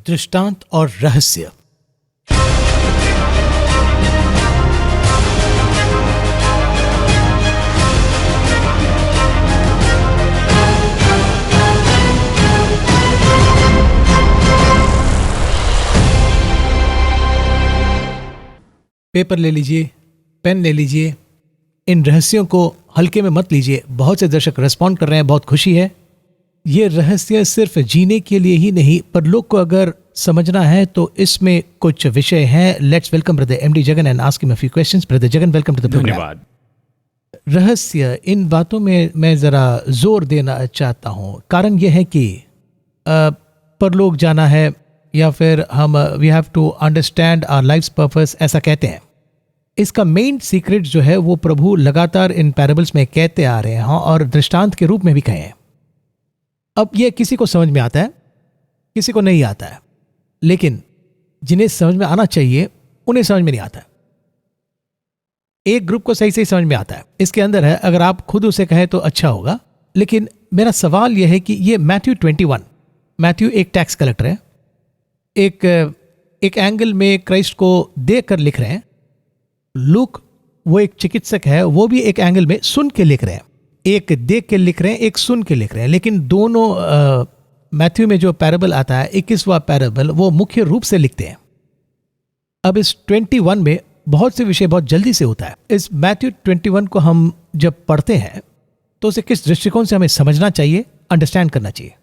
दृष्टांत और रहस्य। पेपर ले लीजिए, पेन ले लीजिए, इन रहस्यों को हल्के में मत लीजिए। बहुत से दर्शक रिस्पॉन्ड कर रहे हैं, बहुत खुशी है। ये रहस्य सिर्फ जीने के लिए ही नहीं, पर लोग को अगर समझना है तो इसमें कुछ विषय हैं। Let's welcome brother MD Jagan and ask him a few questions. Brother Jagan, welcome to the programme. धन्यवाद। रहस्य, इन बातों में मैं ज़रा जोर देना चाहता हूँ। कारण यह है कि परलोक जाना है या फिर हम we have to understand our life's purpose, ऐसा कहते हैं। इसका मेन सीक्रेट जो है वो प्रभु लगातार इन पैराबल्स में कहते आ रहे हैं और दृष्टांत के रूप में भी कहे हैं। अब ये किसी को समझ में आता है, किसी को नहीं आता है, लेकिन जिन्हें समझ में आना चाहिए उन्हें समझ में नहीं आता है। एक ग्रुप को सही सही समझ में आता है, इसके अंदर है। अगर आप खुद उसे कहें तो अच्छा होगा। लेकिन मेरा सवाल यह है कि ये मैथ्यू 21, मैथ्यू एक टैक्स कलेक्टर है, एक एंगल में क्राइस्ट को देख कर लिख रहे हैं। लूक वो एक चिकित्सक है, वो भी एक एंगल में सुन के लिख रहे हैं। एक देख के लिख रहे हैं, एक सुन के लिख रहे हैं। लेकिन दोनों मैथ्यू में जो पैराबल आता है, 21वां पैराबल, वो मुख्य रूप से लिखते हैं। अब इस 21 में बहुत से विषय बहुत जल्दी से होता है। इस मैथ्यू 21 को हम जब पढ़ते हैं तो उसे किस दृष्टिकोण से हमें समझना चाहिए, अंडरस्टैंड करना चाहिए?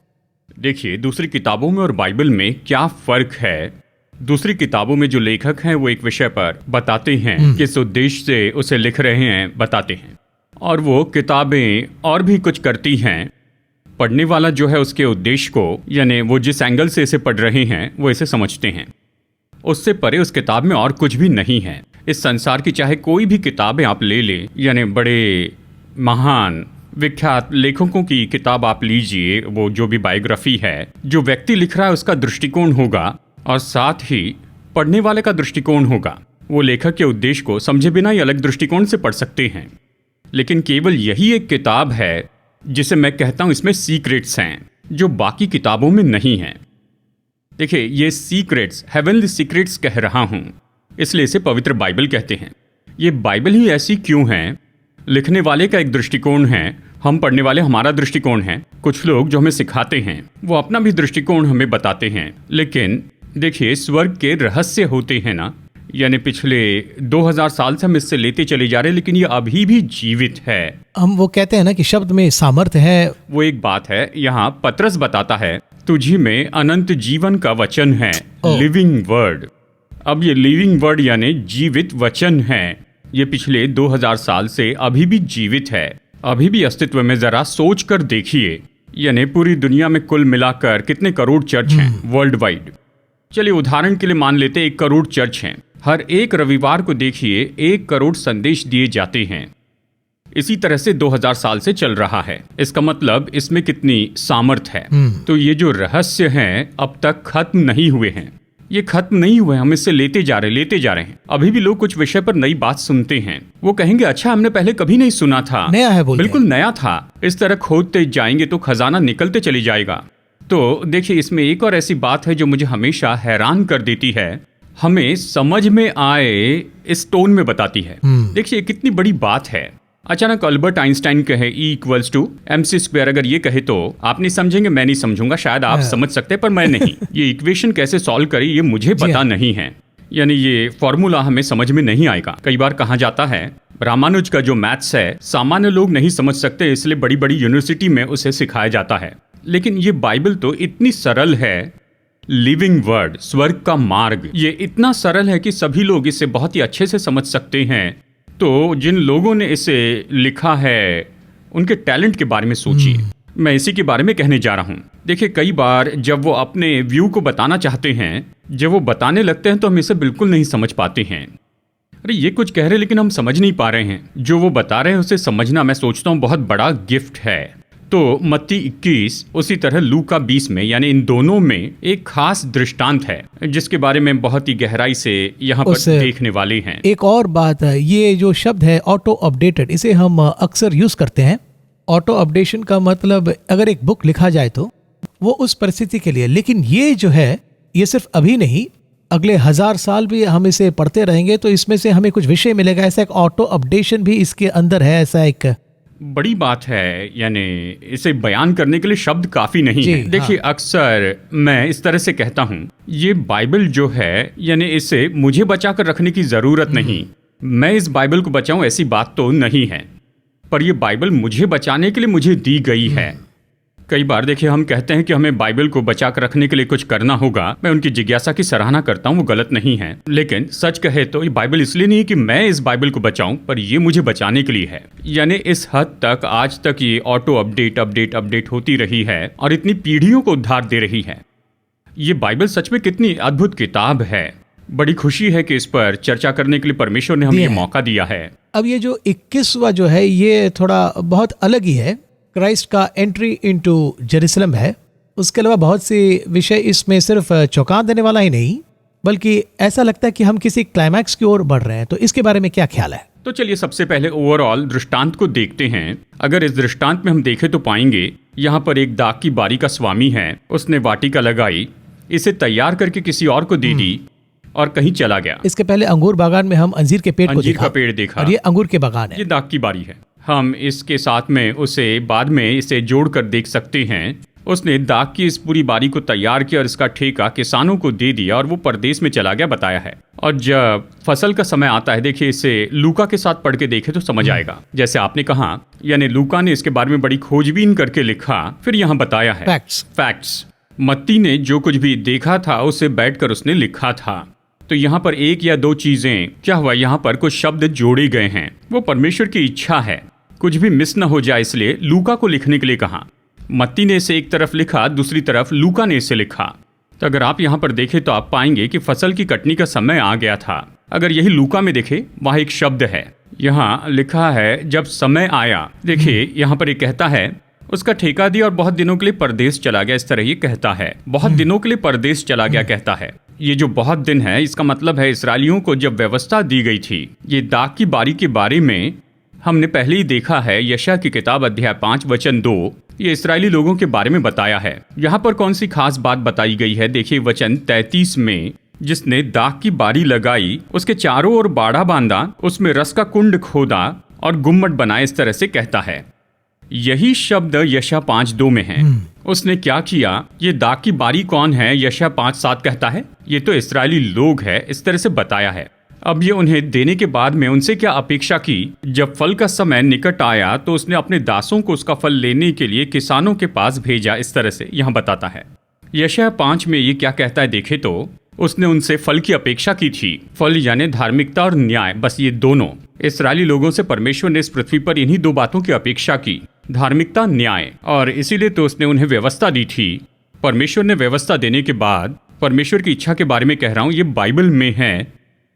देखिए, दूसरी किताबों में और बाइबल में क्या फर्क है। दूसरी किताबों में जो लेखक हैं वो एक विषय पर बताते हैं, किस उद्देश्य से उसे लिख रहे हैं बताते हैं, और वो किताबें और भी कुछ करती हैं। पढ़ने वाला जो है उसके उद्देश्य को, यानी वो जिस एंगल से इसे पढ़ रहे हैं वो इसे समझते हैं। उससे परे उस किताब में और कुछ भी नहीं है। इस संसार की चाहे कोई भी किताबें आप ले लें, यानी बड़े महान विख्यात लेखकों की किताब आप लीजिए, वो जो भी बायोग्राफी है, जो व्यक्ति लिख रहा है उसका दृष्टिकोण होगा और साथ ही पढ़ने वाले का दृष्टिकोण होगा। वो लेखक के उद्देश्य को समझे बिना ही अलग दृष्टिकोण से पढ़ सकते हैं। लेकिन केवल यही एक किताब है जिसे मैं कहता हूँ इसमें सीक्रेट्स हैं, जो बाकी किताबों में नहीं हैं। देखिए, ये सीक्रेट्स, हेवनली सीक्रेट्स कह रहा हूँ, इसलिए इसे पवित्र बाइबल कहते हैं। ये बाइबल ही ऐसी क्यों है? लिखने वाले का एक दृष्टिकोण है, हम पढ़ने वाले हमारा दृष्टिकोण है। कुछ लोग जो हमें सिखाते हैं वो अपना भी दृष्टिकोण हमें बताते हैं। लेकिन देखिए, स्वर्ग के रहस्य होते हैं ना, यानी पिछले 2000 साल से हम इससे लेते चले जा रहे हैं, लेकिन ये अभी भी जीवित है। हम वो कहते हैं ना कि शब्द में सामर्थ्य है। वो एक बात है। यहाँ पतरस बताता है, तुझी में अनंत जीवन का वचन है, लिविंग वर्ड। अब ये लिविंग वर्ड यानी जीवित वचन है, ये पिछले 2000 साल से अभी भी जीवित है, अभी भी अस्तित्व में। जरा सोच कर देखिए, यानी पूरी दुनिया में कुल मिलाकर कितने करोड़ चर्च हैं वर्ल्ड वाइड। चलिए उदाहरण के लिए मान लेते 1 करोड़ चर्च हैं। हर एक रविवार को देखिए 1 करोड़ संदेश दिए जाते हैं। इसी तरह से 2000 साल से चल रहा है। इसका मतलब इसमें कितनी सामर्थ्य है। तो ये जो रहस्य हैं अब तक खत्म नहीं हुए हैं, ये खत्म नहीं हुए, हम इससे लेते जा रहे हैं। अभी भी लोग कुछ विषय पर नई बात सुनते हैं, वो कहेंगे अच्छा हमने पहले कभी नहीं सुना था, नया है, बिल्कुल नया था। इस तरह खोदते जाएंगे तो खजाना निकलते चली जाएगा। तो देखिए, इसमें एक और ऐसी बात है जो मुझे हमेशा हैरान कर देती है, हमें समझ में आए इस टोन में बताती है। देखिए कितनी बड़ी बात है। अचानक अल्बर्ट आइंस्टाइन कहे E=mc², अगर ये कहे तो आप नहीं समझेंगे, मैं नहीं समझूंगा, शायद आप समझ सकते हैं पर मैं नहीं। ये इक्वेशन कैसे सॉल्व करी ये मुझे पता नहीं है, यानी ये फॉर्मूला हमें समझ में नहीं आएगा। कई बार कहा जाता है रामानुज का जो मैथ्स है सामान्य लोग नहीं समझ सकते, इसलिए बड़ी बड़ी यूनिवर्सिटी में उसे सिखाया जाता है। लेकिन ये बाइबल तो इतनी सरल है, लिविंग वर्ड, स्वर्ग का मार्ग, ये इतना सरल है कि सभी लोग इसे बहुत ही अच्छे से समझ सकते हैं। तो जिन लोगों ने इसे लिखा है उनके टैलेंट के बारे में सोचिए। मैं इसी के बारे में कहने जा रहा हूँ। देखिए, कई बार जब वो अपने व्यू को बताना चाहते हैं, जब वो बताने लगते हैं तो हम इसे बिल्कुल नहीं समझ पाते हैं। अरे ये कुछ कह रहे लेकिन हम समझ नहीं पा रहे हैं। जो वो बता रहे हैं उसे समझना, मैं सोचता हूँ, बहुत बड़ा गिफ्ट है। तो मत्ती 21, उसी तरह लूका 20 में, यानी इन दोनों में एक खास दृष्टांत है जिसके बारे में बहुत ही गहराई से यहाँ पर देखने वाले हैं। एक और बात है, ये जो शब्द है ऑटो अपडेटेड, इसे हम अक्सर यूज करते हैं। ऑटो अपडेशन का मतलब अगर एक बुक लिखा जाए तो वो उस परिस्थिति के लिए, लेकिन ये जो है ये सिर्फ अभी नहीं, अगले 1000 साल भी हम इसे पढ़ते रहेंगे तो इसमें से हमें कुछ विषय मिलेगा। ऐसा एक ऑटो अपडेशन भी इसके अंदर है, ऐसा एक बड़ी बात है, यानी इसे बयान करने के लिए शब्द काफी नहीं जी, है। देखिए, हाँ। अक्सर मैं इस तरह से कहता हूँ, ये बाइबल जो है, यानी इसे मुझे बचा कर रखने की जरूरत नहीं। मैं इस बाइबल को बचाऊं ऐसी बात तो नहीं है, पर ये बाइबल मुझे बचाने के लिए मुझे दी गई है। कई बार देखिए, हम कहते हैं कि हमें बाइबल को बचा कर रखने के लिए कुछ करना होगा। मैं उनकी जिज्ञासा की सराहना करता हूँ, वो गलत नहीं है। लेकिन सच कहे तो ये बाइबल इसलिए नहीं कि मैं इस बाइबल को बचाऊं, पर ये मुझे बचाने के लिए है। यानी इस हद तक आज तक ये ऑटो अपडेट होती रही है और इतनी पीढ़ियों को उद्धार दे रही है। ये बाइबल सच में कितनी अद्भुत किताब है। बड़ी खुशी है कि इस पर चर्चा करने के लिए परमेश्वर ने हमें ये मौका दिया है। अब ये जो 21वां जो है ये थोड़ा बहुत अलग ही है। क्राइस्ट का एंट्री इनटू जेरूसलम है। उसके अलावा बहुत से विषय इसमें सिर्फ चौंका देने वाला ही नहीं, बल्कि ऐसा लगता है कि हम किसी क्लाइमैक्स की ओर बढ़ रहे हैं। तो इसके बारे में क्या ख्याल है? तो चलिए सबसे पहले ओवरऑल दृष्टांत को देखते हैं। अगर इस दृष्टांत में हम देखें तो पाएंगे यहाँ पर एक दाख की बारी का स्वामी है। उसने वाटिका लगाई, इसे तैयार करके किसी और को दे दी और कहीं चला गया। इसके पहले अंगूर बागान में हम अंजीर के पेड़ को अंजीर देखा, का पेड़ देखा, और ये अंगूर के बागान है। ये दाख की बारी है। हम इसके साथ में उसे बाद में इसे जोड़कर देख सकते हैं। उसने दाख की इस पूरी बारी को तैयार किया और इसका ठेका किसानों को दे दिया और वो परदेश में चला गया, बताया है। और जब फसल का समय आता है, देखिए इसे लूका के साथ पढ़ के देखे तो समझ आएगा। जैसे आपने कहा, यानी लूका ने इसके बारे में बड़ी खोजबीन करके लिखा, फिर यहाँ बताया है फैक्ट्स। मत्ती ने जो कुछ भी देखा था उसे बैठकर उसने लिखा था। तो यहाँ पर एक या दो चीजें क्या हुआ, यहाँ पर कुछ शब्द जोड़े गए हैं। वो परमेश्वर की इच्छा है, कुछ भी मिस न हो जाए, इसलिए लूका को लिखने के लिए कहा। मत्ती ने इसे एक तरफ लिखा, दूसरी तरफ लूका ने इसे लिखा। तो अगर आप यहाँ पर देखें तो आप पाएंगे कि फसल की कटनी का समय आ गया था। अगर यही लूका में देखें, वहाँ एक शब्द है, यहाँ लिखा है जब समय आया। देखिए यहाँ पर एक कहता है उसका ठेका दिया और बहुत दिनों के लिए परदेश चला गया। इस तरह ये कहता है, बहुत दिनों के लिए परदेश चला गया कहता है। ये जो बहुत दिन है, इसका मतलब है इस्राएलियों को जब व्यवस्था दी गई थी। ये दाख की बारी के बारे में हमने पहले ही देखा है, यशायाह की किताब अध्याय 5 वचन 2। ये इस्राएली लोगों के बारे में बताया है। यहाँ पर कौन सी खास बात बताई गई है, देखिए वचन 33 में, जिसने दाख की बारी लगाई, उसके चारों ओर बाड़ा बांधा, उसमें रस का कुंड खोदा और गुम्मट बनाए। इस तरह से कहता है। यही शब्द यशायाह 5:2 में है। उसने क्या किया? ये दाख की बारी कौन है? यशायाह 5:7 कहता है ये तो इस्राएली लोग है। इस तरह से बताया है। अब ये उन्हें देने के बाद में उनसे क्या अपेक्षा की? जब फल का समय निकट आया तो उसने अपने दासों को उसका फल लेने के लिए किसानों के पास भेजा। इस तरह से यहाँ बताता है। यशायाह 5 में ये क्या कहता है देखे तो, उसने उनसे फल की अपेक्षा की थी। फल यानी धार्मिकता और न्याय, बस ये दोनों। इस्राएली लोगों से परमेश्वर ने इस पृथ्वी पर इन्हीं दो बातों की अपेक्षा की, धार्मिकता, न्याय। और इसीलिए तो उसने उन्हें व्यवस्था दी थी। परमेश्वर ने व्यवस्था देने के बाद, परमेश्वर की इच्छा के बारे में कह रहा हूँ, ये बाइबल में है।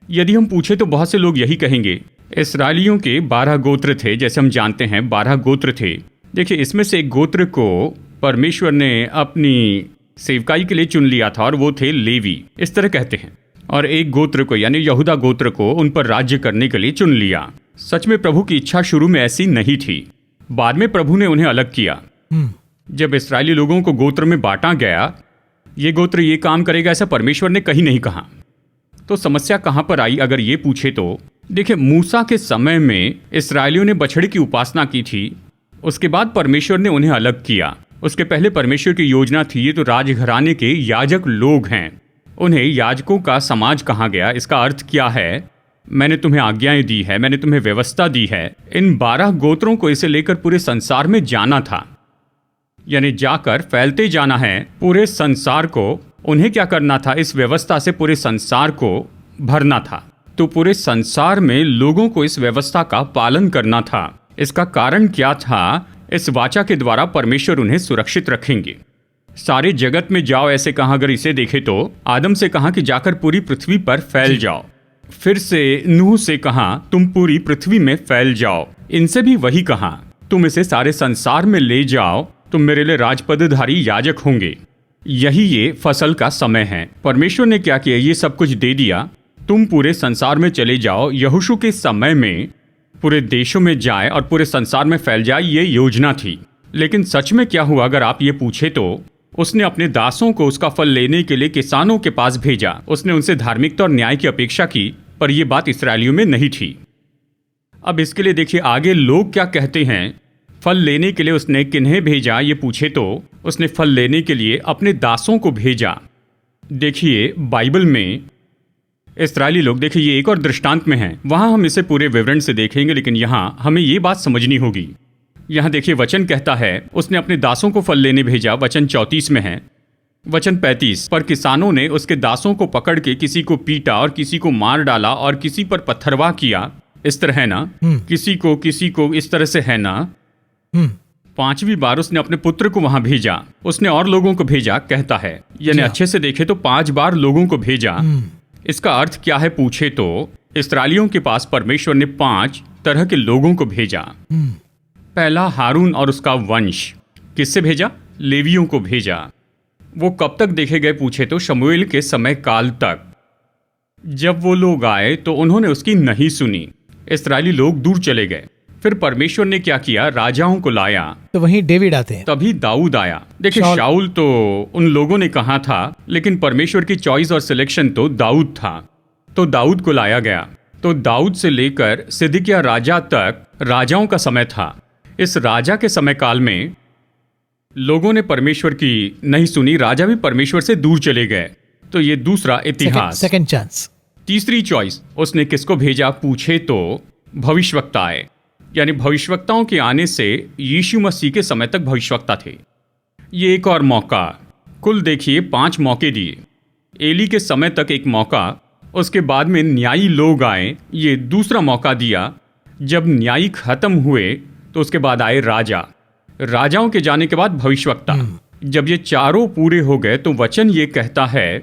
यदि हम पूछे तो बहुत से लोग यही कहेंगे, इस्राएलियों के 12 गोत्र थे, जैसे हम जानते हैं 12 गोत्र थे। देखिए इसमें से एक गोत्र को परमेश्वर ने अपनी सेवकाई के लिए चुन लिया था और वो थे लेवी, इस तरह कहते हैं। और एक गोत्र को यानी यहूदा गोत्र को उन पर राज्य करने के लिए चुन लिया। सच में प्रभु की इच्छा शुरू में ऐसी नहीं थी, बाद में प्रभु ने उन्हें अलग किया। जब इस्राएली लोगों को गोत्र में बांटा गया, ये गोत्र ये काम करेगा ऐसा परमेश्वर ने कहीं नहीं कहा। तो समस्या कहाँ पर आई अगर ये पूछे तो, देखिए मूसा के समय में इस्राएलियों ने बछड़े की उपासना की थी। उसके बाद परमेश्वर ने उन्हें अलग किया। उसके पहले परमेश्वर की योजना थी, ये तो राजघराने के याजक लोग हैं, उन्हें याजकों का समाज कहा गया। इसका अर्थ क्या है? मैंने तुम्हें आज्ञाएं दी है, मैंने तुम्हें व्यवस्था दी है। इन 12 गोत्रों को इसे लेकर पूरे संसार में जाना था, यानी जाकर फैलते जाना है पूरे संसार को। उन्हें क्या करना था? इस व्यवस्था से पूरे संसार को भरना था। तो पूरे संसार में लोगों को इस व्यवस्था का पालन करना था। इसका कारण क्या था? इस वाचा के द्वारा परमेश्वर उन्हें सुरक्षित रखेंगे। सारे जगत में जाओ ऐसे कहा। अगर इसे देखे तो आदम से कहा कि जाकर पूरी पृथ्वी पर फैल जाओ। फिर से नूह से कहा तुम पूरी पृथ्वी में फैल जाओ। इनसे भी वही कहा, तुम इसे सारे संसार में ले जाओ, तुम मेरे लिए राजपदधारी याजक होंगे। यही ये फसल का समय है। परमेश्वर ने क्या किया? ये सब कुछ दे दिया, तुम पूरे संसार में चले जाओ। यहोशू के समय में पूरे देशों में जाए और पूरे संसार में फैल जाए, ये योजना थी। लेकिन सच में क्या हुआ अगर आप ये पूछे तो, उसने अपने दासों को उसका फल लेने के लिए किसानों के पास भेजा। उसने उनसे धार्मिकता और न्याय की अपेक्षा की, पर यह बात इस्राएलियों में नहीं थी। अब इसके लिए देखिए आगे लोग क्या कहते हैं। फल लेने के लिए उसने किन्हें भेजा ये पूछे तो उसने फल लेने के लिए अपने दासों को भेजा। देखिए बाइबल में इस्राएली लोग, देखिए ये एक और दृष्टांत में है, वहां हम इसे पूरे विवरण से देखेंगे, लेकिन यहां हमें ये बात समझनी होगी। यहां देखिए वचन कहता है उसने अपने दासों को फल लेने भेजा, वचन 34 में है। वचन 35, पर किसानों ने उसके दासों को पकड़ के किसी को पीटा और किसी को मार डाला और किसी पर पत्थरवाह किया। इस तरह है ना, किसी को इस तरह से है ना। 5वीं बार उसने अपने पुत्र को वहां भेजा, उसने और लोगों को भेजा कहता है, यानी अच्छे से देखे तो 5 बार लोगों को भेजा। इसका अर्थ क्या है पूछे तो इस्राएलियों के पास परमेश्वर ने 5 तरह के लोगों को भेजा। पहला हारून और उसका वंश। किससे भेजा? लेवियों को भेजा। वो कब तक देखे गए पूछे तो शमूएल के समय काल तक। जब वो लोग आए तो उन्होंने उसकी नहीं सुनी, इस्राएली लोग दूर चले गए। फिर परमेश्वर ने क्या किया? राजाओं को लाया। तो वहीं डेविड आते हैं। तभी दाऊद आया। देखिए शाऊल तो उन लोगों ने कहा था, लेकिन परमेश्वर की चॉइस और सिलेक्शन तो दाऊद था, तो दाऊद को लाया गया। तो दाऊद से लेकर सिदकिय्याह राजा तक राजाओं का समय था। इस राजा के समय काल में लोगों ने परमेश्वर की नहीं सुनी, राजा भी परमेश्वर से दूर चले गए। तो ये दूसरा इतिहास। Second chance. तीसरी चॉइस उसने किसको भेजा पूछे तो भविष्यवक्ता आए, यानी भविष्यवक्ताओं के आने से यीशु मसीह के समय तक भविष्यवक्ता थे। ये एक और मौका, कुल देखिए 5 मौके दिए। एली के समय तक एक मौका, उसके बाद में न्यायी लोग आए, ये दूसरा मौका दिया। जब न्यायी खत्म हुए तो उसके बाद आए राजा, राजाओं के जाने के बाद भविष्यवक्ता। जब ये चारों पूरे हो गए तो वचन ये कहता है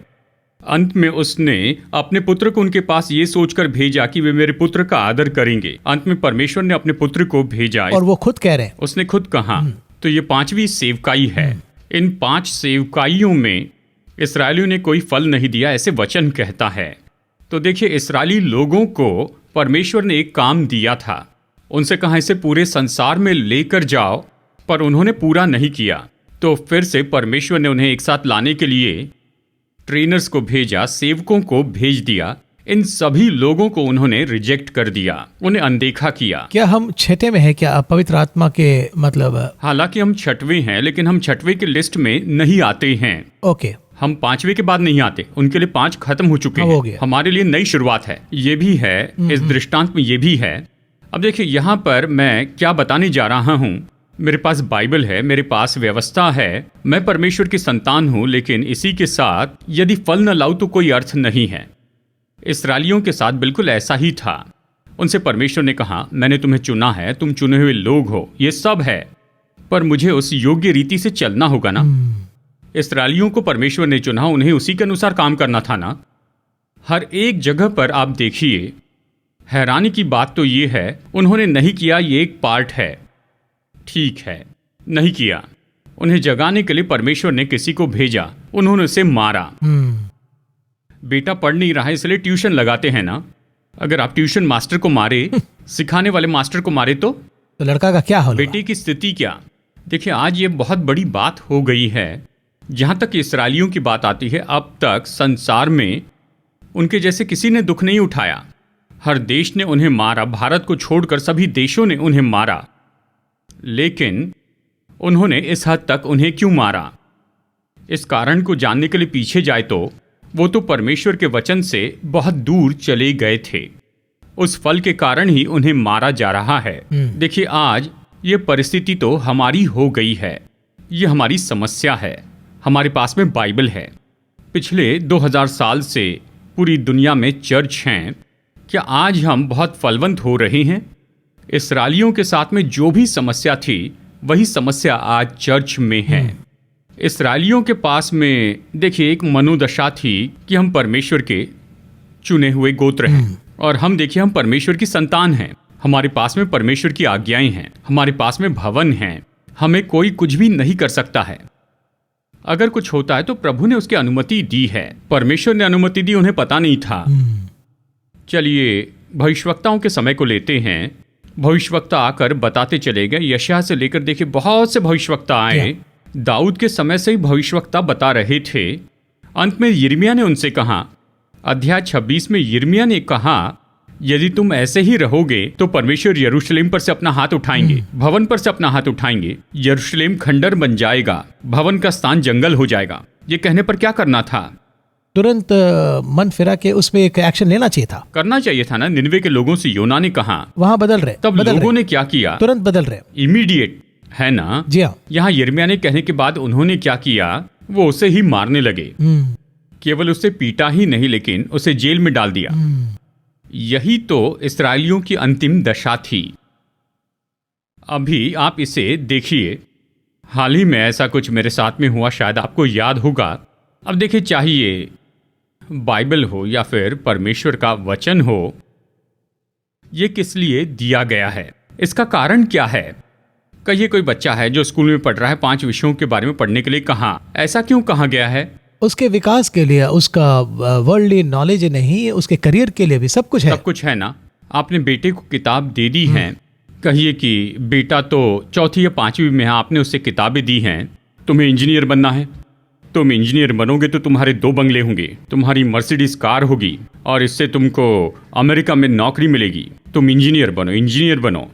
अंत में उसने अपने पुत्र को उनके पास ये सोचकर भेजा कि वे मेरे पुत्र का आदर करेंगे। अंत में परमेश्वर ने अपने पुत्र को भेजा, और वो खुद कह रहे हैं, उसने खुद कहा। तो ये 5वीं सेवकाई है। इन 5 सेवकाइयों में इस्राएलियों ने कोई फल नहीं दिया, ऐसे वचन कहता है। तो देखिए इस्राएली लोगों को परमेश्वर ने एक काम दिया था, उनसे कहा इसे पूरे संसार में लेकर जाओ, पर उन्होंने पूरा नहीं किया। तो फिर से परमेश्वर ने उन्हें एक साथ लाने के लिए ट्रेनर्स को भेजा, सेवकों को भेज दिया। इन सभी लोगों को उन्होंने रिजेक्ट कर दिया, उन्हें अनदेखा किया। क्या हम 6ठे में है क्या पवित्र आत्मा के मतलब? हालांकि हम 6वें हैं, लेकिन हम 6वें के लिस्ट में नहीं आते हैं। ओके, हम 5वें के बाद नहीं आते, उनके लिए 5 खत्म हो चुके हैं। हमारे लिए नई शुरुआत है। ये भी है, इस दृष्टांत में ये भी है। अब देखिए यहाँ पर मैं क्या बताने जा रहा हूँ। मेरे पास बाइबल है, मेरे पास व्यवस्था है, मैं परमेश्वर की संतान हूं, लेकिन इसी के साथ यदि फल न लाऊं तो कोई अर्थ नहीं है। इस्राएलियों के साथ बिल्कुल ऐसा ही था। उनसे परमेश्वर ने कहा मैंने तुम्हें चुना है, तुम चुने हुए लोग हो, ये सब है, पर मुझे उस योग्य रीति से चलना होगा ना। इस्राएलियों को परमेश्वर ने चुना, उन्हें उसी के अनुसार काम करना था ना। हर एक जगह पर आप देखिए, हैरानी की बात तो ये है उन्होंने नहीं किया, ये एक पार्ट है, ठीक है, नहीं किया। उन्हें जगाने के लिए परमेश्वर ने किसी को भेजा, उन्होंने उसे मारा। बेटा पढ़ नहीं रहा है इसलिए ट्यूशन लगाते हैं ना। अगर आप ट्यूशन मास्टर को मारे, सिखाने वाले मास्टर को मारे तो लड़का का क्या होगा? बेटे की स्थिति क्या? देखिए आज ये बहुत बड़ी बात हो गई है। जहां तक इस्राएलियों की बात आती है, अब तक संसार में उनके जैसे किसी ने दुख नहीं उठाया। हर देश ने उन्हें मारा, भारत को छोड़कर सभी देशों ने उन्हें मारा। लेकिन उन्होंने इस हद तक उन्हें क्यों मारा? इस कारण को जानने के लिए पीछे जाए तो वो तो परमेश्वर के वचन से बहुत दूर चले गए थे। उस फल के कारण ही उन्हें मारा जा रहा है। देखिए आज ये परिस्थिति तो हमारी हो गई है, ये हमारी समस्या है। हमारे पास में बाइबल है, पिछले 2000 साल से पूरी दुनिया में चर्च हैं। क्या आज हम बहुत फलवंत हो रहे हैं? इस्राएलियों के साथ में जो भी समस्या थी वही समस्या आज चर्च में है। इस्राएलियों के पास में देखिए एक मनोदशा थी कि हम परमेश्वर के चुने हुए गोत्र हैं, और हम देखिए हम परमेश्वर की संतान हैं। हमारे पास में परमेश्वर की आज्ञाएं हैं, हमारे पास में भवन हैं, हमें कोई कुछ भी नहीं कर सकता है। अगर कुछ होता है तो प्रभु ने उसकी अनुमति दी है, परमेश्वर ने अनुमति दी, उन्हें पता नहीं था। चलिए भविष्यवक्ताओं के समय को लेते हैं। भविष्यवक्ता आकर बताते चले गए। यशायाह से लेकर देखिए बहुत से भविष्यवक्ता आए, दाऊद के समय से ही भविष्यवक्ता बता रहे थे। अंत में यिर्मयाह ने उनसे कहा, अध्याय 26 में यिर्मयाह ने कहा, यदि तुम ऐसे ही रहोगे तो परमेश्वर यरूशलेम पर से अपना हाथ उठाएंगे, भवन पर से अपना हाथ उठाएंगे, यरूशलेम खंडर बन जाएगा, भवन का स्थान जंगल हो जाएगा। ये कहने पर क्या करना था? तुरंत मन फिरा के उसमें एक एक्शन लेना चाहिए था, करना चाहिए था ना। निनवे के लोगों से योना ने कहा, वहां बदल रहे, तब लोगों ने क्या किया? तुरंत बदल रहे, इमीडिएट, है ना? जी हाँ। यहाँ यिर्मयाह ने कहने के बाद उन्होंने क्या किया? वो उसे ही मारने लगे। केवल उसे पीटा ही नहीं, लेकिन उसे जेल में डाल दिया। यही तो इस्राएलियों की अंतिम दशा थी। अभी आप इसे देखिए, हाल ही में ऐसा कुछ मेरे साथ में हुआ, शायद आपको याद होगा। अब देखिए, चाहिए बाइबल हो या फिर परमेश्वर का वचन हो, ये किस लिए दिया गया है? इसका कारण क्या है? कहिए कोई बच्चा है जो स्कूल में पढ़ रहा है, 5 विषयों के बारे में पढ़ने के लिए कहा, ऐसा क्यों कहा गया है? उसके विकास के लिए, उसका वर्ल्डली नॉलेज नहीं, उसके करियर के लिए भी सब कुछ है। सब कुछ है ना। आपने बेटे को किताब दे दी है, कहिए कि बेटा तो 4वीं या 5वीं में है, आपने उससे किताबें दी हैं, तुम्हें इंजीनियर बनना है, तुम इंजीनियर बनोगे तो तुम्हारे 2 बंगले होंगे, तुम्हारी मर्सिडीज कार होगी और इससे तुमको अमेरिका में नौकरी मिलेगी, तुम इंजीनियर बनो, इंजीनियर बनो।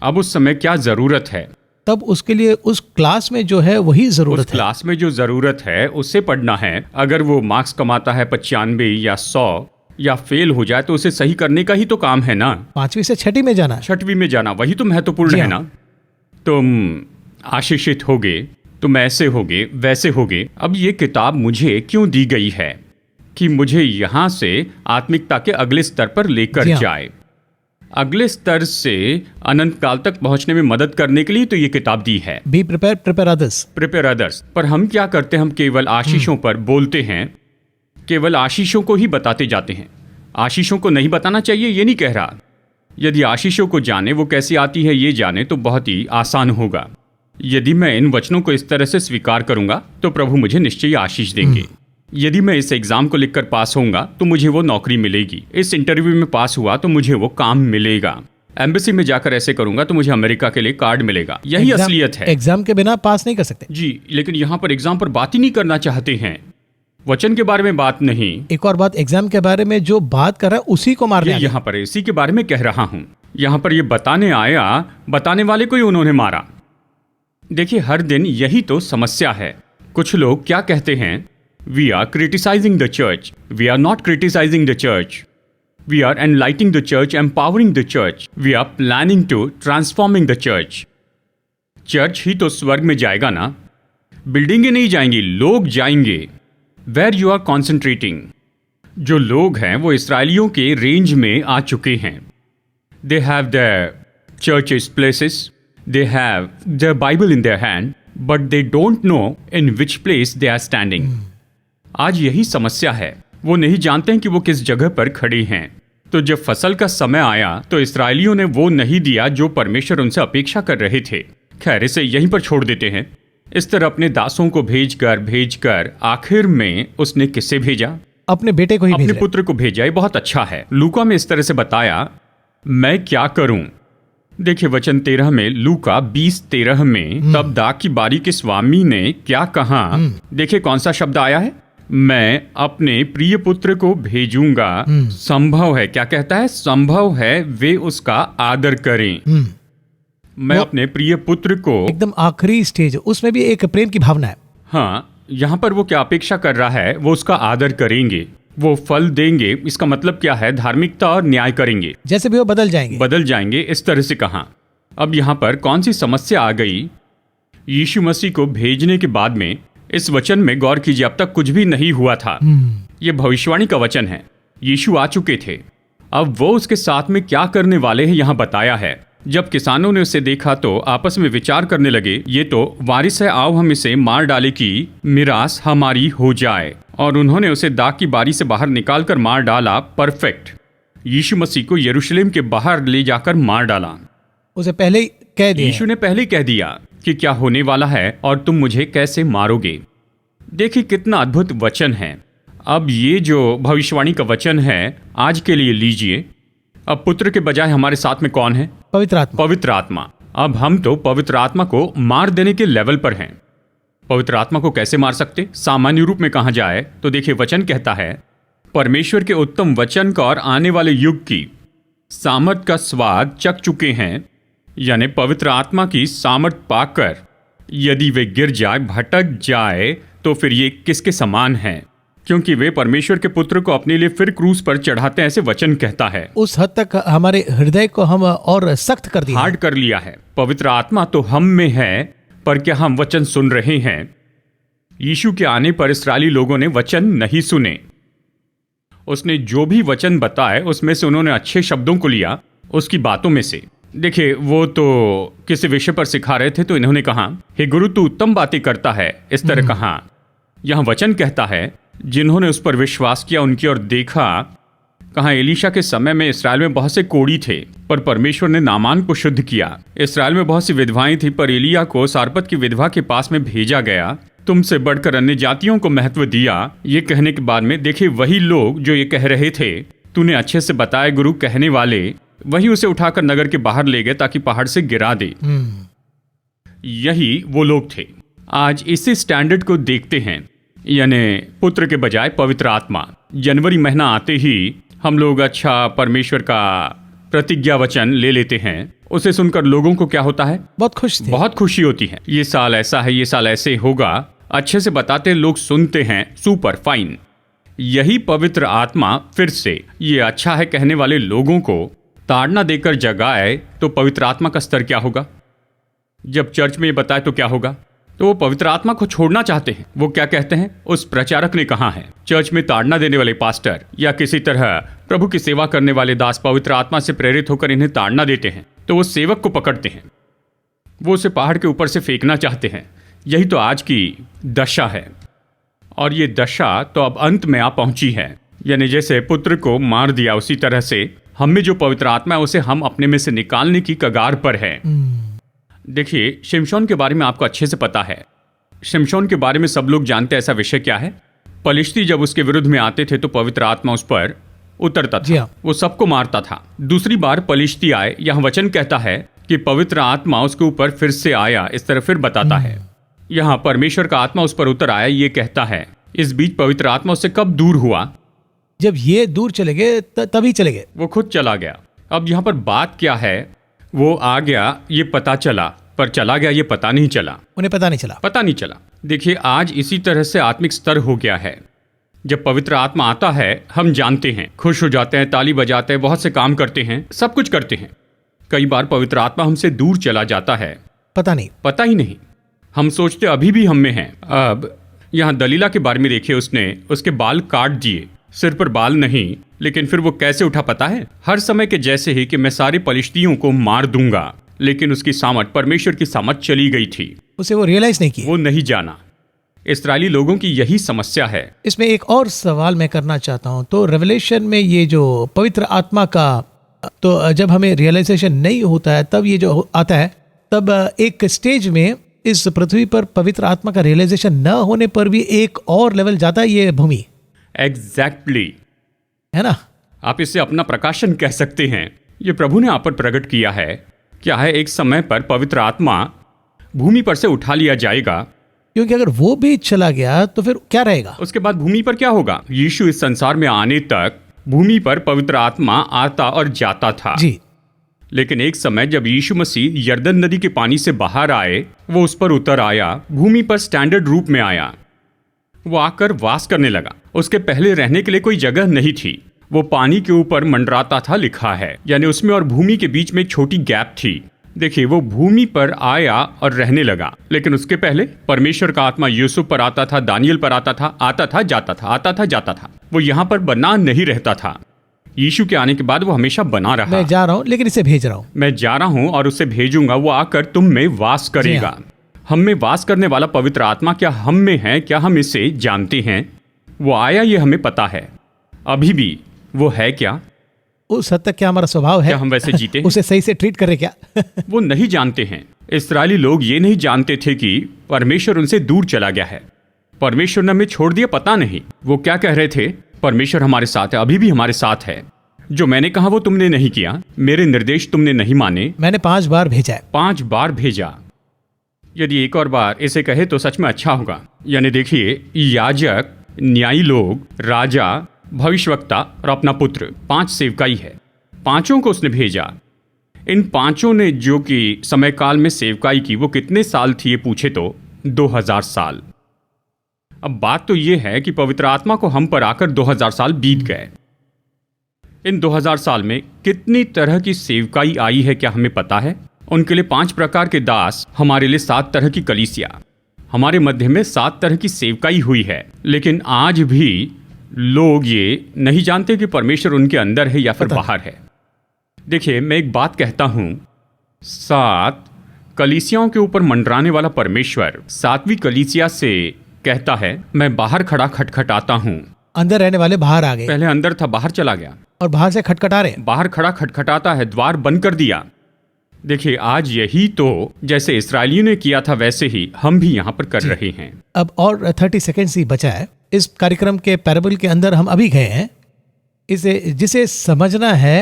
अब उस समय क्या ज़रूरत है? तब उसके लिए उस क्लास में जो है वही जरूरत है। क्लास में जो जरूरत है उससे पढ़ना है। अगर वो मार्क्स कमाता है 95 या 100 या फेल हो जाए तो उसे सही करने का ही तो काम है ना। 5वीं से 6वीं में जाना, 6वीं में जाना, वही तो महत्वपूर्ण है ना। तुम आशीषित होगे, तुम ऐसे होगे, वैसे होगे। अब ये किताब मुझे क्यों दी गई है? कि मुझे यहाँ से आत्मिकता के अगले स्तर पर लेकर जाए, अगले स्तर से अनंत काल तक पहुंचने में मदद करने के लिए तो ये किताब दी है। Be prepare, prepare others, prepare others. पर हम क्या करते हैं? हम केवल आशीषों पर बोलते हैं, केवल आशीषों को ही बताते जाते हैं। आशीषों को नहीं बताना चाहिए, ये नहीं कह रहा। यदि आशीषों को जाने, वो कैसी आती है ये जाने, तो बहुत ही आसान होगा। यदि मैं इन वचनों को इस तरह से स्वीकार करूंगा तो प्रभु मुझे निश्चय आशीष देंगे। यदि मैं इस एग्जाम को लिखकर पास होऊंगा तो मुझे वो नौकरी मिलेगी। इस इंटरव्यू में पास हुआ तो मुझे वो काम मिलेगा। एम्बेसी में जाकर ऐसे करूंगा तो मुझे अमेरिका के लिए कार्ड मिलेगा। यही असलियत है। एग्जाम के बिना पास नहीं कर सकते जी, लेकिन यहाँ पर एग्जाम पर बात ही नहीं करना चाहते हैं, वचन के बारे में बात नहीं। एक और बात, एग्जाम के बारे में जो बात कर रहा है उसी को मारने आया। यहाँ पर इसी के बारे में कह रहा हूँ। यहाँ पर ये बताने आया, बताने वाले को ही उन्होंने मारा। देखिए, हर दिन यही तो समस्या है। कुछ लोग क्या कहते हैं? We are criticizing the church. We are not criticizing the church. We are enlightening the church, empowering the church. We are planning to transforming the church. Church ही तो स्वर्ग में जाएगा ना, बिल्डिंगें नहीं जाएंगी, लोग जाएंगे। Where you are concentrating. जो लोग हैं वो इसराइलियों के रेंज में आ चुके हैं। They have their churches places. They have their Bible in their hand, but they don't know in which place they are standing. आज यही समस्या है। वो नहीं जानते हैं कि वो किस जगह पर खड़े हैं। तो जब फसल का समय आया तो इस्राएलियों ने वो नहीं दिया जो परमेश्वर उनसे अपेक्षा कर रहे थे। खैर, इसे यहीं पर छोड़ देते हैं। इस तरह अपने दासों को भेजकर आखिर में उसने किसे भेजा? अपने बेटे को ही, अपने पुत्र को भेजा। ये बहुत अच्छा है। लूका में इस तरह से बताया, मैं क्या करूं? देखिए वचन 13 में, लूका 20:13 में, तब दाख की बारी के स्वामी ने क्या कहा? देखिए कौन सा शब्द आया है? मैं अपने प्रिय पुत्र को भेजूंगा। संभव है, क्या कहता है? संभव है वे उसका आदर करें। मैं अपने प्रिय पुत्र को, एकदम आखिरी स्टेज, उसमें भी एक प्रेम की भावना है। हाँ, यहाँ पर वो क्या अपेक्षा कर रहा है? वो उसका आदर करेंगे, वो फल देंगे। इसका मतलब क्या है? धार्मिकता और न्याय करेंगे। जैसे भी वो बदल जाएंगे, इस तरह से कहा। अब यहाँ पर कौन सी समस्या आ गई? यीशु मसीह को भेजने के बाद में इस वचन में गौर कीजिए, अब तक कुछ भी नहीं हुआ था। यह भविष्यवाणी का वचन है। यीशु आ चुके थे, अब वो उसके साथ में क्या करने वाले हैं यहाँ बताया है। जब किसानों ने उसे देखा तो आपस में विचार करने लगे, ये तो वारिस है, आओ हम इसे मार डाले कि मिरास हमारी हो जाए। और उन्होंने उसे दाख की बारी से बाहर निकालकर मार डाला। परफेक्ट। यीशु मसीह को यरूशलेम के बाहर ले जाकर मार डाला। उसे पहले ही कह दिया, यीशु ने पहले कह दिया कि क्या होने वाला है और तुम मुझे कैसे मारोगे। देखिए कितना अद्भुत वचन है। अब ये जो भविष्यवाणी का वचन है आज के लिए लीजिए। अब पुत्र के बजाय हमारे साथ में कौन है? पवित्र आत्मा। पवित्र आत्मा। अब हम तो पवित्र आत्मा को मार देने के लेवल पर हैं। पवित्र आत्मा को कैसे मार सकते? सामान्य रूप में कहा जाए तो देखिए, वचन कहता है परमेश्वर के उत्तम वचन का और आने वाले युग की सामर्थ का स्वाद चख चुके हैं, यानी पवित्र आत्मा की सामर्थ पाकर यदि वे गिर जाए, भटक जाए, तो फिर ये किसके समान है? क्योंकि वे परमेश्वर के पुत्र को अपने लिए फिर क्रूस पर चढ़ाते हैं, ऐसे वचन कहता है। उस हद तक हमारे हृदय को हम और सख्त कर दिया, हार्ड कर लिया है। पवित्र आत्मा तो हम में है, पर क्या हम वचन सुन रहे हैं? यीशु के आने पर इस्राएली लोगों ने वचन नहीं सुने। उसने जो भी वचन बताए उसमें से उन्होंने अच्छे शब्दों को लिया, उसकी बातों में से। देखिए, वो तो किसी विषय पर सिखा रहे थे, तो इन्होंने कहा, हे गुरु, तू उत्तम बातें करता है, इस तरह कहा। यहाँ वचन कहता है जिन्होंने उस पर विश्वास किया उनकी ओर देखा। कहा, एलीशा के समय में इसराइल में बहुत से कोढ़ी थे, पर परमेश्वर ने नामान को शुद्ध किया। इसराइल में बहुत सी विधवाएं थी, पर एलिया को सारपत की विधवा के पास में भेजा गया। तुमसे बढ़कर अन्य जातियों को महत्व दिया। ये कहने के बाद में देखिए, वही लोग जो ये कह रहे थे, तूने अच्छे से बताया गुरु कहने वाले, वही उसे उठाकर नगर के बाहर ले गए ताकि पहाड़ से गिरा दे। यही वो लोग थे। आज इसी स्टैंडर्ड को देखते हैं, यानी पुत्र के बजाय पवित्र आत्मा। जनवरी महीना आते ही हम लोग अच्छा परमेश्वर का प्रतिज्ञा वचन ले लेते हैं। उसे सुनकर लोगों को क्या होता है? बहुत खुश थे, बहुत खुशी होती है। ये साल ऐसा है, ये साल ऐसे होगा, अच्छे से बताते लोग सुनते हैं, सुपर फाइन। यही पवित्र आत्मा फिर से ये अच्छा है कहने वाले लोगों को ताड़ना देकर जगाए, तो पवित्र आत्मा का स्तर क्या होगा? जब चर्च में ये बताए तो क्या होगा? तो वो पवित्र आत्मा को छोड़ना चाहते हैं। वो क्या कहते हैं? उस प्रचारक ने कहा है, चर्च में ताड़ना देने वाले पास्टर या किसी तरह प्रभु की सेवा करने वाले दास पवित्र आत्मा से प्रेरित होकर इन्हें ताड़ना देते हैं, तो वो सेवक को पकड़ते हैं, वो उसे पहाड़ के ऊपर से फेंकना चाहते हैं। यही तो आज की दशा है, और ये दशा तो अब अंत में आ पहुंची है। यानी जैसे पुत्र को मार दिया, उसी तरह से हम में जो पवित्र आत्मा है उसे हम अपने में से निकालने की कगार पर है। देखिए, शिमशोन के बारे में आपको अच्छे से पता है। शिमशोन के बारे में सब लोग जानते हैं। ऐसा विषय क्या है? पलिश्ती जब उसके विरुद्ध में आते थे तो पवित्र आत्मा उस पर उतरता था, वो सबको मारता था। दूसरी बार पलिश्ती आए, यहाँ वचन कहता है कि पवित्र आत्मा उसके ऊपर फिर से आया, इस तरह फिर बताता है। यहाँ परमेश्वर का आत्मा उस पर उतर आया, ये कहता है। इस बीच पवित्र आत्मा उससे कब दूर हुआ? जब ये दूर चले गए तभी चले गए, वो खुद चला गया। अब यहाँ पर बात क्या है? वो आ गया, ये पता चला, पर चला गया, ये पता नहीं चला। उन्हें पता नहीं चला। देखिए, आज इसी तरह से आत्मिक स्तर हो गया है। जब पवित्र आत्मा आता है, हम जानते हैं, खुश हो जाते हैं, ताली बजाते हैं, बहुत से काम करते हैं, सब कुछ करते हैं। कई बार पवित्र आत्मा हमसे दूर चला जाता है, पता ही नहीं। हम सोचते अभी भी हम में है। अब यहाँ दलीला के बारे में देखिए, उसने उसके बाल काट दिए, सिर पर बाल नहीं, लेकिन फिर वो कैसे उठा पता है? हर समय के जैसे ही कि मैं सारे पलिश्तियों को मार दूंगा, लेकिन उसकी सामर्थ, परमेश्वर की सामर्थ चली गई थी। उसे वो रियलाइज नहीं किया, वो नहीं जाना। इस्राएली लोगों की यही समस्या है। इसमें एक और सवाल मैं करना चाहता हूं। तो रेवलेशन में ये जो पवित्र आत्मा का, तो जब हमें रियलाइजेशन नहीं होता है, तब ये जो आता है, तब एक स्टेज में इस पृथ्वी पर पवित्र आत्मा का रियलाइजेशन न होने पर भी एक और लेवल जाता है ये भूमि। एग्जैक्टली, है ना? आप इसे अपना प्रकाशन कह सकते हैं। ये प्रभु ने आप पर प्रकट किया है। क्या है, एक समय पर पवित्र आत्मा भूमि पर से उठा लिया जाएगा, क्योंकि अगर वो भी चला गया तो फिर क्या रहेगा? उसके बाद भूमि पर क्या होगा? यीशु इस संसार में आने तक भूमि पर पवित्र आत्मा आता और जाता था जी। लेकिन एक समय जब यीशु मसीह यरदन नदी के पानी से बाहर आए, वो उस पर उतर आया, भूमि पर स्टैंडर्ड रूप में आया। वो आकर वास करने लगा। उसके पहले रहने के लिए कोई जगह नहीं थी। वो पानी के ऊपर मंडराता था, लिखा है, यानी उसमें और भूमि के बीच में एक छोटी गैप थी। देखिए, वो भूमि पर आया और रहने लगा, लेकिन उसके पहले परमेश्वर का आत्मा यूसुफ पर आता था, दानियल पर आता था, जाता था, आता था, जाता था। वो यहाँ पर बना नहीं रहता था। यीशु के आने के बाद वो हमेशा बना रहा। मैं जा रहा हूँ, लेकिन इसे भेज रहा हूँ। मैं जा रहा हूँ और उसे भेजूंगा, वो आकर तुम में वास करेगा। हम में वास करने वाला पवित्र आत्मा क्या हम में है? क्या हम इसे जानते हैं? वो आया, ये हमें पता है। अभी भी वो है क्या? उस हद तक क्या हमारा स्वभाव है? क्या हम वैसे जीते? उसे सही से ट्रीट करे क्या? वो नहीं जानते हैं। इस्राएली लोग ये नहीं जानते थे कि परमेश्वर उनसे दूर चला गया है। परमेश्वर ने हमें छोड़ दिया, पता नहीं। वो क्या कह रहे थे? परमेश्वर हमारे साथ है, अभी भी हमारे साथ है। जो मैंने कहा वो तुमने नहीं किया, मेरे निर्देश तुमने नहीं माने। मैंने 5 बार भेजा है। 5 बार भेजा। यदि एक और बार इसे कहे तो सच में अच्छा होगा। यानी देखिए, याजक, न्यायी लोग, राजा, भविष्यवक्ता और अपना पुत्र, 5 सेवकाई है। 5 को उसने भेजा। इन 5 ने जो कि समय काल में सेवकाई की, वो कितने साल थी ये पूछे तो 2000 साल। अब बात तो ये है कि पवित्र आत्मा को हम पर आकर 2000 साल बीत गए। इन 2000 साल में कितनी तरह की सेवकाई आई है क्या हमें पता है? उनके लिए 5 प्रकार के दास, हमारे लिए 7 तरह की कलीसिया, हमारे मध्य में 7 तरह की सेवकाई हुई है। लेकिन आज भी लोग ये नहीं जानते कि परमेश्वर उनके अंदर है या फिर बाहर है। देखिए, मैं एक बात कहता हूं, 7 कलीसियाओं के ऊपर मंडराने वाला परमेश्वर 7वीं कलीसिया से कहता है, मैं बाहर खड़ा खटखटाता हूं। अंदर रहने वाले बाहर आ गए। पहले अंदर था, बाहर चला गया, और बाहर से खटखटा रहे हैं। बाहर खड़ा खटखटाता है, द्वार बंद कर दिया। देखिए, आज यही तो जैसे इसराइलियों ने किया था वैसे ही हम भी यहाँ पर कर रहे हैं। अब और 30 सेकेंड्स ही बचा है। इस कार्यक्रम के पैराबल के अंदर हम अभी गए हैं। इसे जिसे समझना है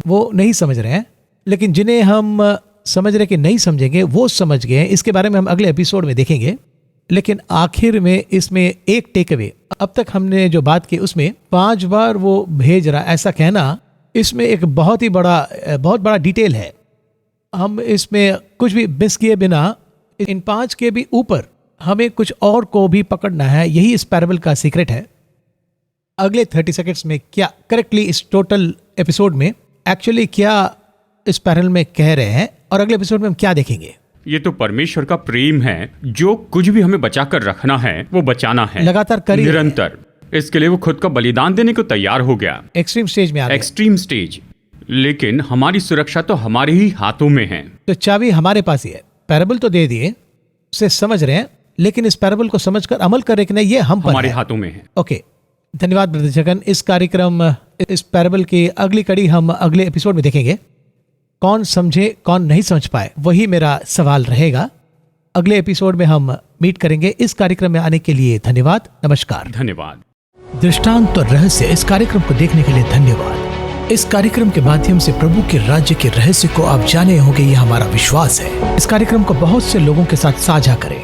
वो नहीं समझ रहे हैं, लेकिन जिन्हें हम समझ रहे कि नहीं समझेंगे वो समझ गए हैं। इसके बारे में हम अगले एपिसोड में देखेंगे। लेकिन आखिर में इसमें एक टेक अवे, अब तक हमने जो बात की उसमें 5 बार वो भेज रहा, ऐसा कहना, इसमें एक बहुत बड़ा डिटेल है। हम इसमें कुछ भी मिस किए बिना इन 5 के भी ऊपर हमें कुछ और को भी पकड़ना है। यही इस पैराबल का सीक्रेट है। अगले 30 सेकंड्स में क्या करेक्टली इस टोटल एपिसोड में एक्चुअली क्या इस पैराबल में कह रहे हैं, और अगले एपिसोड में हम क्या देखेंगे। ये तो परमेश्वर का प्रेम है। जो कुछ भी हमें बचा कर रखना है वो बचाना है, लगातार करिए, निरंतर। इसके लिए वो खुद का बलिदान देने को तैयार हो गया। एक्सट्रीम स्टेज में आ गए। Extreme stage. लेकिन हमारी सुरक्षा तो हमारे ही हाथों में है। तो चाबी हमारे पास ही है। पैराबल तो दे दिए, उसे समझ रहे हैं, लेकिन इस पैराबल को समझकर अमल कर रहे कि नहीं, ये हम पर हमारे है। हाथों में है। ओके, धन्यवाद ब्रदर जगन। इस कार्यक्रम, इस पैराबल की अगली कड़ी हम अगले एपिसोड में देखेंगे। कौन समझे कौन नहीं समझ पाए, वही मेरा सवाल रहेगा। अगले एपिसोड में हम मीट करेंगे। इस कार्यक्रम में आने के लिए धन्यवाद। नमस्कार। धन्यवाद। दृष्टांत और रहस्य इस कार्यक्रम को देखने के लिए धन्यवाद। इस कार्यक्रम के माध्यम से प्रभु के राज्य के रहस्य को आप जाने होंगे, यह हमारा विश्वास है। इस कार्यक्रम को बहुत से लोगों के साथ साझा करें।